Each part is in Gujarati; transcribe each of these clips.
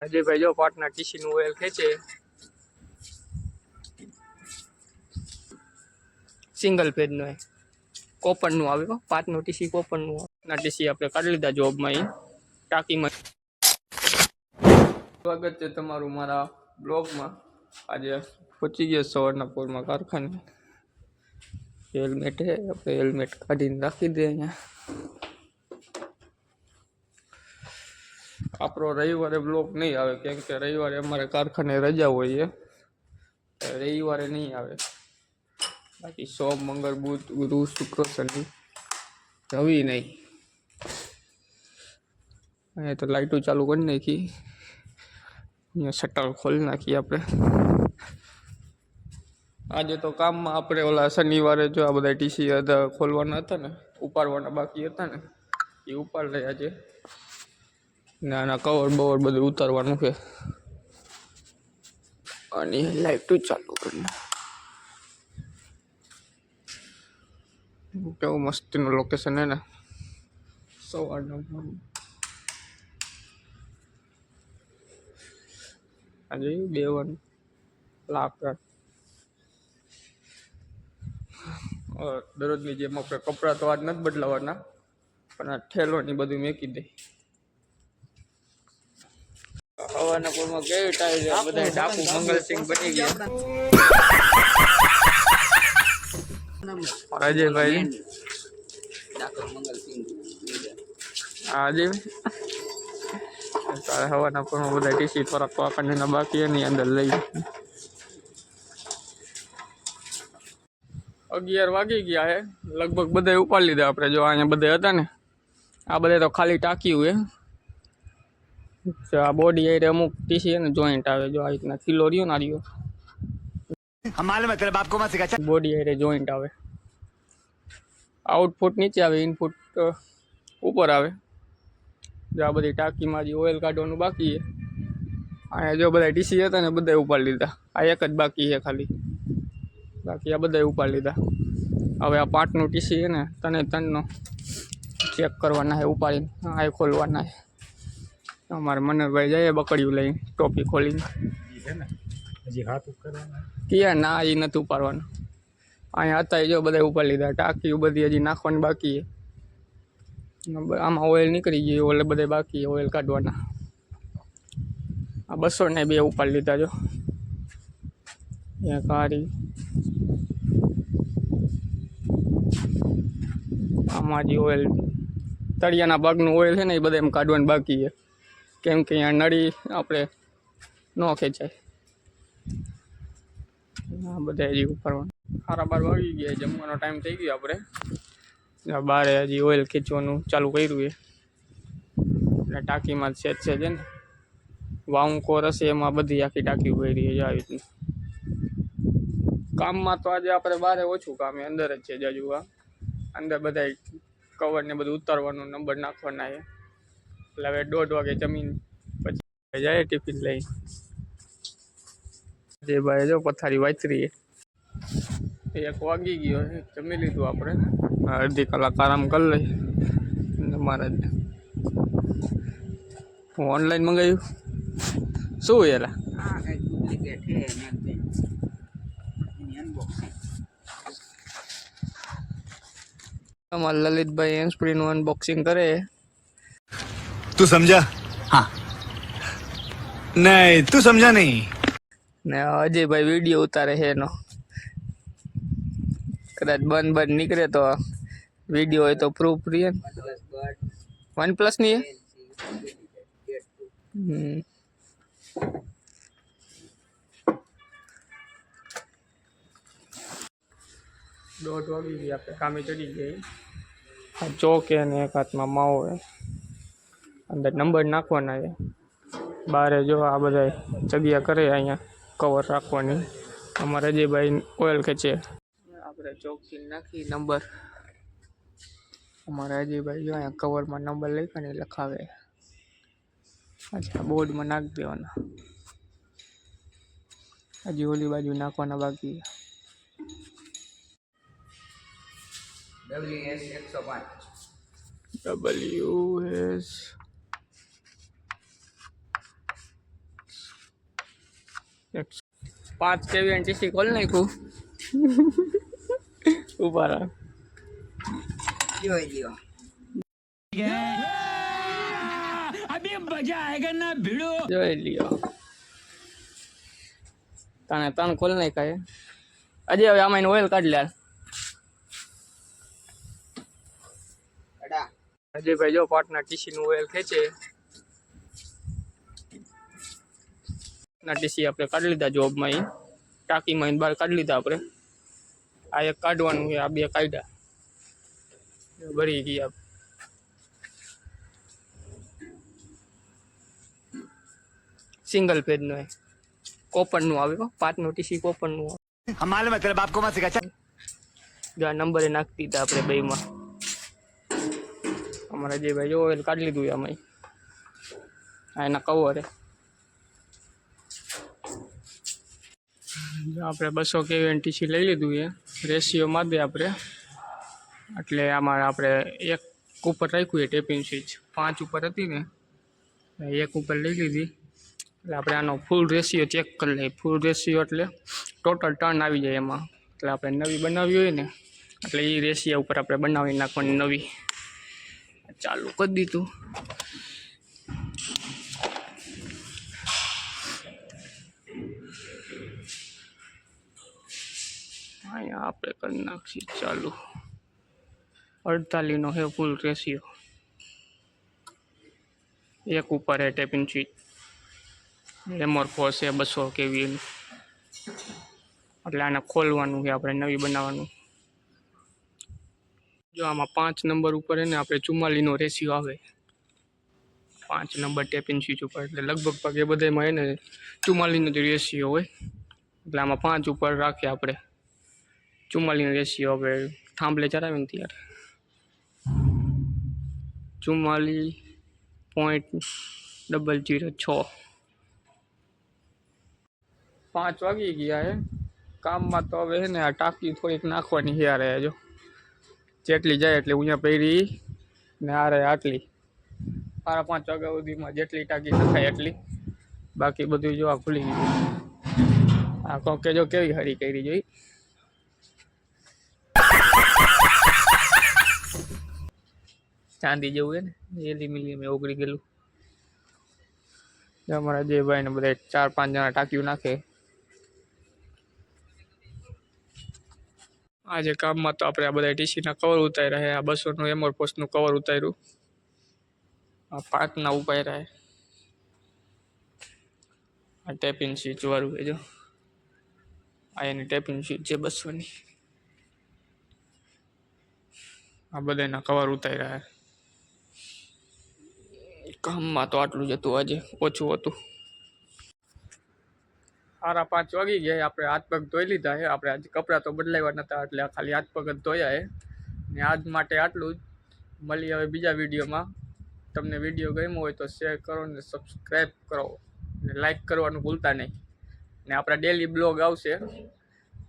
अजय भाई जो पार्टनर टीसी નું ઓઇલ ખેંચે સિંગલ પેજ નો કોપર નું આવે પાર્ટનર ટીસી કોપર નું ના ટીસી આપણે કાઢી લીધા જોબ માં ટાંકીમાં સ્વાગત છે તમારું મારા બ્લોગ માં આજે પહોંચી ગયા સવારના પોરમાં કારખાને હેલ્મેટ હે આપણે હેલ્મેટ કાઢીને રાખી દે અહીંયા આપણો રવિવારે બ્લોગ નહીં આવે કેમ કે રવિવારે અમારે કારખાને રજા હોય છે રવિવારે નહીં આવે બાકી સોમ મંગળ બુધ ગુરુ શુક્ર શનિ રવિ નહીં અહીંયા તો લાઇટો ચાલુ કરી નાખી અહીંયા શટર ખોલી નાખી આપણે આજે તો કામમાં આપણે ઓલા શનિવારે જો આ બધા ટીસી હતા ખોલવાના હતા ને ઉપાડવાના બાકી હતા ને એ ઉપાડ લઈ આજે ના કવર બવર બધું ઉતારવાનું છે અને લાઇટ ચાલુ કરી કેવું મસ્તીનું લોકેશન હે ને સવારના આજે બેવન લાકડા દરરોજની જેમ આપણે કપડાં તો આજ નથી બદલાવાના પણ આ ઠેલો ની બધું મેકી દે હવાના પોરમાં કેવી ટાઈમ છે બધા ડાકુ મંગલસિંહ બની ગયા અજયભાઈ ડાકુ મંગલસિંહ આજે હવાના પોરમાં બધા ટીસી થોડાક પાકડીના બાકી એની અંદર લઈ 11 વાગી ગયા હે લગભગ બધા ઉપાડી લીધા આપણે જો અહીંયા બધા હતા ને આ બધા તો ખાલી ટાંક્યું હે આ બોડી એ અમુક ટીસી है ना જોઈન્ટ આવે જો આ રીતના કિલો રહ્યો ના રહ્યો હમાલે મતલબ આપકો મત સિખા બોડી એ જોઈન્ટ આવે આઉટપુટ નીચે આવે ઇનપુટ ઉપર આવે જો આ બધી ટાંકીમાં જે ઓઇલ કાઢવાનું બાકી છે અહીંયા જો બધા ટીસી હતા ને બધા ઉપાડી લીધા આ એક જ બાકી છે ખાલી બાકી આ બધા ઉપાડી લીધા હવે આ 5 નું ટીસી છે ને તને ચેક કરવાના છે ઉપાડીને આ ખોલવાના છે અમારે મનરભાઈ જાય બકડીયું લઈને ટોપી ખોલીને હજી હાથ ઉપાડવાના ક્યાં ના એ નથી ઉપાડવાનું અહીંયા હતા જો બધા ઉપાડી લીધા ટાંકી બધી હજી નાખવાની બાકી છે આમાં ઓઇલ નીકળી ગયું ઓલે બધા બાકી ઓઇલ કાઢવાના આ 200 ને 2 ઉપાડી લીધા જો અહીંયા કારી આમાં જે ઓઇલ તળિયાના ભાગનું ઓઇલ છે ને એ બધા એમ કાઢવાનું બાકી છે કેમ કે અહીંયા નળી આપણે ન ખેંચાય આ બધા હજી ઉપાડવાનું 12:30 વાગી ગયા જમવાનો ટાઈમ થઈ ગયો આપણે બારે હજી ઓઇલ ખેંચવાનું ચાલુ કર્યું છે એટલે ટાંકીમાં સેજ છે ને વાઉન્કોર હશે એમાં બધી આખી ટાંકી ભરી છે આવી રીતનું કામમાં તો આજે આપણે બારે ઓછું કામ અંદર જ છે જાજુ અંદર બધા કવર ને બધું ઉતારવાનું નંબર નાખવાના છે એટલે હવે 1:30 વાગે જમીન પછી જાય ટિફિન લઈ જે ભાઈ જો પથારી વાંચરી 1 વાગી ગયો જમી લીધું આપણે અડધી કલાક આરામ કરી લઈ મારા હું ઓનલાઈન મંગાવ્યું શું યાર हमारे ललित भाई हैंड्सफ्री નું अनबॉक्सिंग करे तू समझा हाँ नहीं तू समझा नहीं ने अजय भाई वीडियो उतारे है नो कदाच बन निकले तो वीडियो है तो प्रूफ रियल OnePlus नहीं है 1:30 વાગી ગયા આપણે કામે ચડી ગઈ આ ચોક છે ને એક હાથમાં માવો છે અંદર નંબર નાખવાના છે બારે જો આ બધા જગ્યા કરે અહીંયા કવર રાખવાની અમારે અજયભાઈ ઓઇલ ખેંચે આપણે ચોકથી નાખી નંબર અમારે અજયભાઈ જો અહીંયા કવરમાં નંબર લખીને લખાવે અચ્છા બોર્ડમાં નાખી દેવાના હજી ઓલી બાજુ નાખવાના બાકી WS 105 WS 5 kV ટીસી ખોલ નાખ્યું ઉભા રાખ જોઈ લ્યો જોઈ લ્યો તને ખોલ નાખાય અજય હવે આમાં ઓઇલ કાઢ લે અડા અજયભાઈ જો પાટના ટીસી નું ઓઇલ ખેંચે ના ટીસી આપણે કાઢી લીધા જોબમાં ઈ ટાંકીમાં ઈને બહાર કાઢી લીધા આપણે આ એક કાઢવાનું છે આ બે કાઢ્યા ભરી ગયા સિંગલ પેજ નો કોપર નું આવે પાટનું ટીસી કોપર નું આવે हम मालूम है तेरे बाप को मत सिखा જો આ નંબરે નાખી દીધા આપણે બેમાં અમારા જે ભાઈ જો ઓઇલ કાઢી લીધું આમાં આ એના કવર આપણે 200 kV ટીસી લઈ લીધું છે રેશિયો માં દે આપણે એટલે આમાં આપણે એક ઉપર રાખ્યું છે ટેપિંગ સ્વિચ 5 ઉપર હતી ને એક ઉપર લઈ લીધી એટલે આપણે આનો ફૂલ રેશિયો ચેક કરી લઈએ ફૂલ રેશિયો એટલે ટોટલ ટર્ન આવી જાય એમાં એટલે આપણે નવી બનાવી હોય ને એટલે એ રેશિયા ઉપર આપણે બનાવી નાખવાની નવી ચાલુ કરી દીધું અહીંયા આપણે કરી નાખીએ ચાલુ 48 નો છે ફૂલ રેશિયો એક ઉપર है टेपिंग स्विच એમોર ફોર્સ છે 200 kV નું એટલે આને ખોલવાનું છે આપણે નવી બનાવવાનું જો આમાં 5 નંબર ઉપર એને આપણે 44 નો રેશિયો આવે 5 નંબર ટેપિંગ સ્વિચ ઉપર એટલે લગભગ પગ એ બધામાં એને 44 નો રેશિયો હોય એટલે આમાં 5 ઉપર રાખીએ આપણે 44 નો રેશિયો હવે થાંભલે ચડાવે ને ત્યારે 44.006 5 વાગી ગયા હે કામમાં તો હવે હે ને આ ટાંકી થોડીક નાખવાની યારે જો જેટલી જાય એટલે અહીંયા પહેરી ને આરે આટલી 5:30 વાગ્યા સુધીમાં જેટલી ટાંકી નખાય એટલી બાકી બધું જો આ ખુલી ગયું આ કોકે જો કેવી હરી કરી જોઈ ચાંદી જેવું હે ને એલ્યુમિનિયમ ઓગળી ગયેલું અમારા જે ભાઈ ને બધા 4-5 જણા ટાંક્યું નાખે આજે કામમાં તો આપણે આ બધા ટીસીના કવર ઉતાર્યા છે આ 200 નું એમોર પોસ્ટનું કવર ઉતાર્યું આ 5 ના ઉપાડ્યા છે આ ટેપિંગ સ્વિચ વાળું છે જો આ એની ટેપિંગ સ્વિચ છે 200 ની આ બધાના કવર ઉતાર્યા છે કામમાં તો આટલું જ હતું આજે ઓછું હતું 5:30 વાગી ગયા આપણે હાથ પગ ધોઈ લીધા છે આપણે આજે કપડાં તો બદલાવ્યા નતા એટલે ખાલી હાથ પગ જ ધોયા છે ને આજ માટે આટલું જ મળી હવે બીજા વિડીયોમાં તમને વિડીયો ગમ્યો હોય તો શેર કરો ને સબસ્ક્રાઈબ કરો ને લાઈક કરવાનું ભૂલતા નહીં ને આપણા ડેલી બ્લોગ આવશે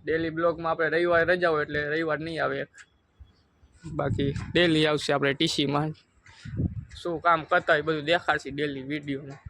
ડેલી બ્લોગમાં આપણે રવિવારે રજા હોય એટલે રવિવાર નહીં આવે બાકી ડેલી આવશે આપણે ટીસીમાં શું કામ કરતા હોય બધું દેખાડશે ડેલી વિડીયોમાં